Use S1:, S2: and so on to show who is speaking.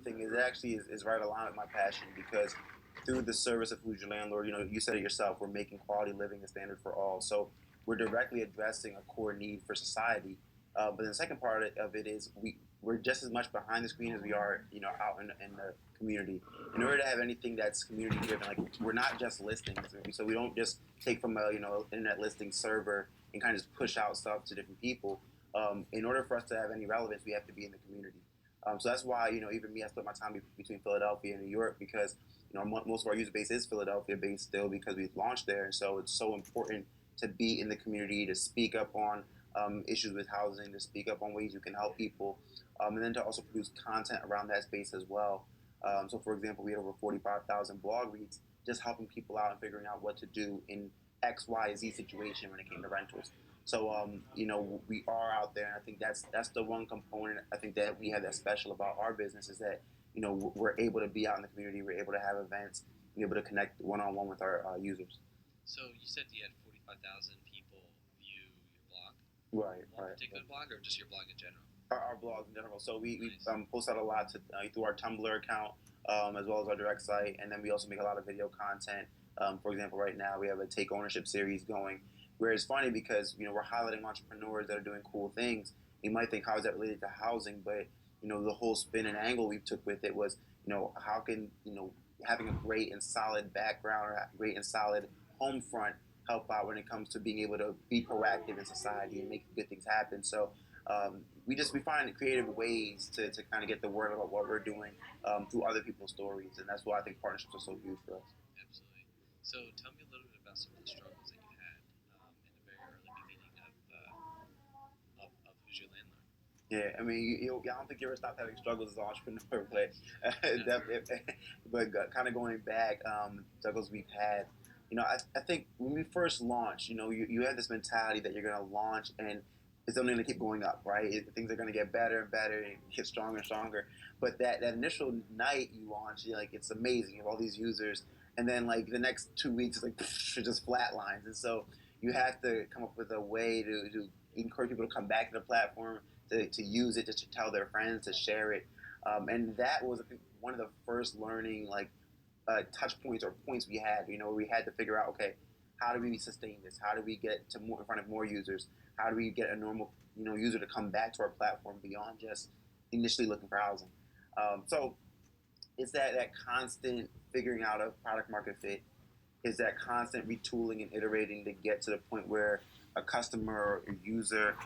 S1: thing is it actually is right along with my passion because through the service of Who's Your Landlord, you said it yourself, we're making quality living a standard for all. So we're directly addressing a core need for society. But then the second part of it is we're just as much behind the screen as we are, out in the community. In order to have anything that's community driven, like we're not just listings, so we don't just take from a internet listing server and kind of just push out stuff to different people. In order for us to have any relevance, we have to be in the community. So that's why even me, I split my time between Philadelphia and New York because most of our user base is Philadelphia based still because we've launched there, and so it's so important to be in the community, to speak up on issues with housing, to speak up on ways you can help people, and then to also produce content around that space as well. So, for example, we had over 45,000 blog reads just helping people out and figuring out what to do in X, Y, Z situation when it came to rentals. So, we are out there, and I think that's the one component I think that we have that's special about our business is that we're able to be out in the community, we're able to have events, and be able to connect one-on-one with our users.
S2: So you said you had 45,000 people view your blog.
S1: Right.
S2: One particular blog, or just your blog in general?
S1: Our blog in general. So we
S2: Nice.
S1: post out a lot through our Tumblr account as well as our direct site, and then we also make a lot of video content. For example, right now we have a Take Ownership series going, where it's funny because we're highlighting entrepreneurs that are doing cool things. You might think how is that related to housing, but the whole spin and angle we took with it was how can having a great and solid background or a great and solid home front help out when it comes to being able to be proactive in society and make good things happen. So we find creative ways to kind of get the word about what we're doing through other people's stories, and that's why I think partnerships are so huge for us.
S2: Absolutely. So tell me a little bit about some of the struggles that you had in the very early beginning of Who's Your Landlord.
S1: Yeah, I mean, I don't think you ever stopped having struggles as an entrepreneur, but
S2: Never.
S1: but kind of going back, struggles we've had. I think when we first launched, you have this mentality that you're going to launch and it's only going to keep going up, right? Things are going to get better and better and get stronger and stronger. But that initial night you launch, like it's amazing. You have all these users, and then like the next 2 weeks, it's like it just flatlines. And so you have to come up with a way to encourage people to come back to the platform, to use it, just to tell their friends, to share it. And that was, I think, one of the first learning touch points or points we had. We had to figure out, okay, how do we sustain this? How do we get to more in front of more users? How do we get a normal user to come back to our platform beyond just initially looking for housing? So it's that constant figuring out of product market fit, is that constant retooling and iterating to get to the point where a customer or a user